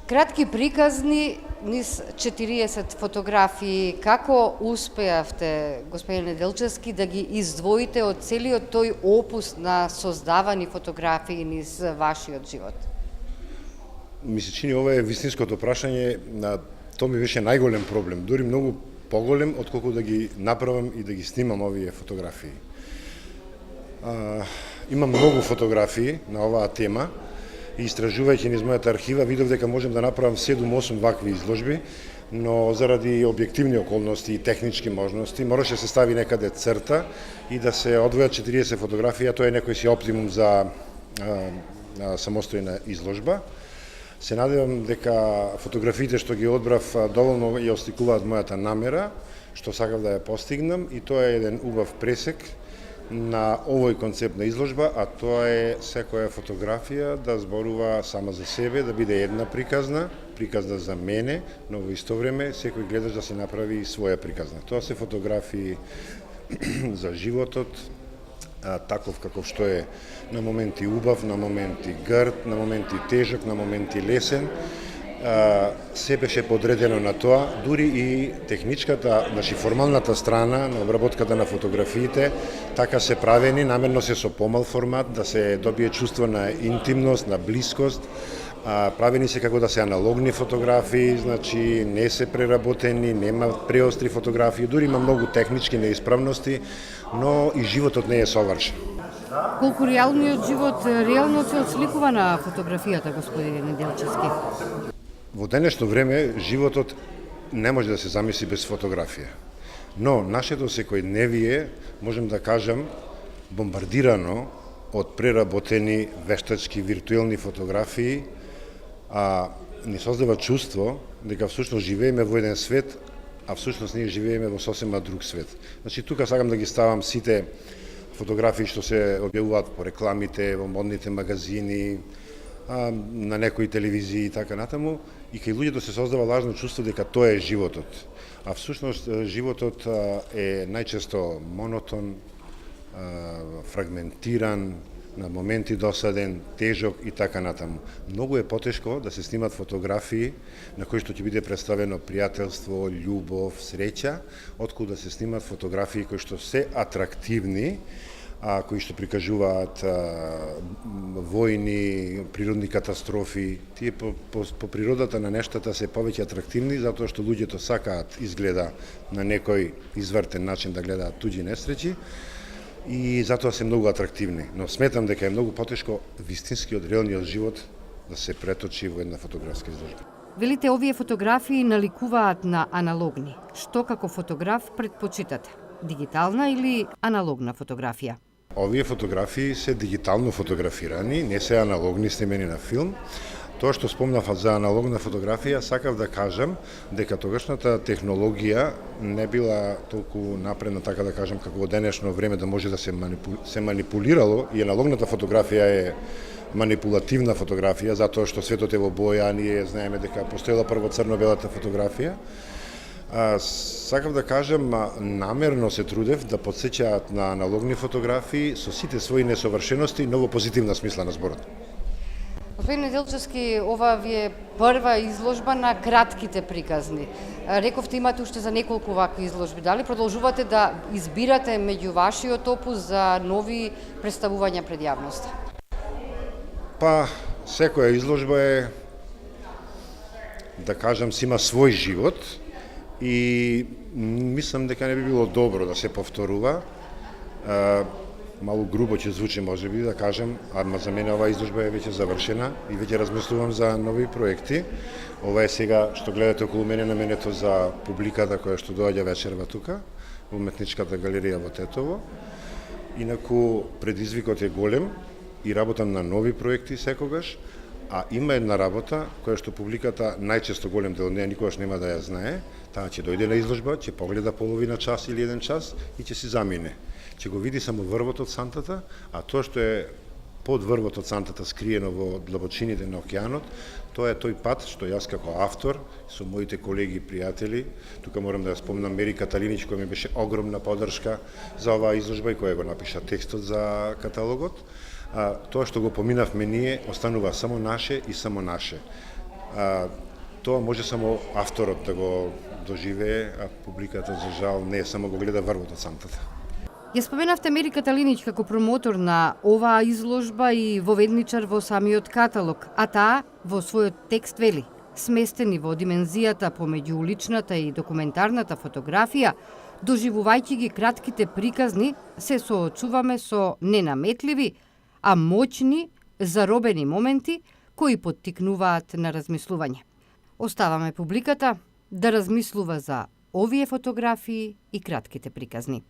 Кратки приказни низ 40 фотографии. Како успеавте, господин Неделчевски, да ги издвоите од целиот тој опус на создавани фотографии низ вашиот живот? Ми се чини ова е вистинското прашање, тоа ми беше најголем проблем, дури многу поголем отколку да ги направам и да ги снимам овие фотографии. Имам многу фотографии на оваа тема и истражувајќи низ мојата архива видов дека можем да направам 7-8 вакви изложби, но заради објективни околности и технички можности мораше се стави некаде црта и да се одвојат 40 фотографија, тоа е некој си оптимум за самостојна изложба. Се надевам дека фотографиите што ги одбрав доволно ја осликуваат мојата намера, што сакав да ја постигнам, и тоа е еден убав пресек на овој концепт на изложба, а тоа е секоја фотографија да зборува сама за себе, да биде една приказна за мене, но во исто време секој гледач да се направи и своја приказна. Тоа се фотографии за животот, таков каков што е на моменти убав, на моменти грд, на моменти тежок, на моменти лесен. Се беше подредено на тоа, дури и техничката, значи формалната страна на обработката на фотографиите, така се правени, намерно се со помал формат, да се добие чувство на интимност, на блискост. Правени се како да се аналогни фотографии, значи не се преработени, нема преостри фотографии, дури има многу технички неисправности, но и животот не е совршен. Колку реалниот живот реално се отсликува на фотографијата, господин Неделчевски? Во денешно време животот не може да се замисли без фотографија. Но нашето секојдневие, можем да кажам, бомбардирано од преработени вештачки виртуелни фотографии, ни создава чувство дека всушност живееме во еден свет, а всушност ние живееме во сосема друг свет. Значи тука сакам да ги ставам сите фотографии што се објавуваат по рекламите, во модните магазини, на некои телевизии и така натаму, и кај луѓето се создава лажно чувство дека тоа е животот. А всушност животот е најчесто монотон, фрагментиран, на моменти досаден, тежок и така натаму. Многу е потешко да се снимат фотографии на кои што ќе биде представено пријателство, љубов, среќа, отколку да се снимат фотографии кои што се атрактивни, кои што прикажуваат војни, природни катастрофи. Тие по природата на нештата се повеќе атрактивни, затоа што луѓето сакаат изгледа на некој извртен начин да гледаат туѓи несреќи, и затоа се многу атрактивни. Но сметам дека е многу потешко вистинскиот реалниот живот да се преточи во една фотографска изложба. Велите, овие фотографии наликуваат на аналогни. Што како фотограф предпочитате? Дигитална или аналогна фотографија? Овие фотографии се дигитално фотографирани, не се аналогни снимени на филм. Тоа што спомнав за аналогна фотографија, сакав да кажам дека тогашната технологија не била толку напредна, така да кажам, како во денешно време да може да се манипулирало, и аналогната фотографија е манипулативна фотографија, затоа што светот е во боја, ние знаеме дека постоела прво црно-белата фотографија. Сакав да кажам, намерно се трудев да подсеќаат на аналогни фотографии со сите своји несовршености, но во позитивна смисла на зборот. Господин Неделчевски, ова ви е прва изложба на кратките приказни. Рековте имате уште за неколку вакви изложби. Дали продолжувате да избирате меѓу вашиот опус за нови представувања пред јавноста? Па, секоја изложба е, да кажам, си има свој живот и мислам дека не би било добро да се повторува. Малку грубо ќе звучи, може би, да кажем, ама за мене оваа изложба е веќе завршена и веќе размислувам за нови проекти. Ова е сега што гледате околу мене наменето за публиката која што доаѓа вечерва тука, во Уметничката галерија во Тетово. Инаку предизвикот е голем и работам на нови проекти секогаш, а има една работа која што публиката најчесто голем дел неа никогаш нема да ја знае. Таа ќе дојде на изложба, ќе погледа половина час или еден час и ќе си замине. Ќе го види само врвот од сантата, а тоа што е под врвот од сантата скриено во длабочините на океанот, тоа е тој пат што јас како автор со моите колеги и пријатели, тука морам да ја спомнам Мери Каталинич, која ми беше огромна поддршка за оваа изложба и која го напиша текстот за каталогот. Тоа што го поминавме ние останува само наше и само наше. Тоа може само авторот да го доживее, а публиката за жал не само го гледа врвот од сантата. Ја споменавте Мери Каталинич како промотор на оваа изложба и воведничар во самиот каталог, а таа во својот текст вели: сместени во димензијата помеѓу личната и документарната фотографија, доживувајќи ги кратките приказни, се соочуваме со ненаметливи, а моćни, заробени моменти кои поттикнуваат на размислување. Оставаме публиката да размислува за овие фотографии и кратките приказни.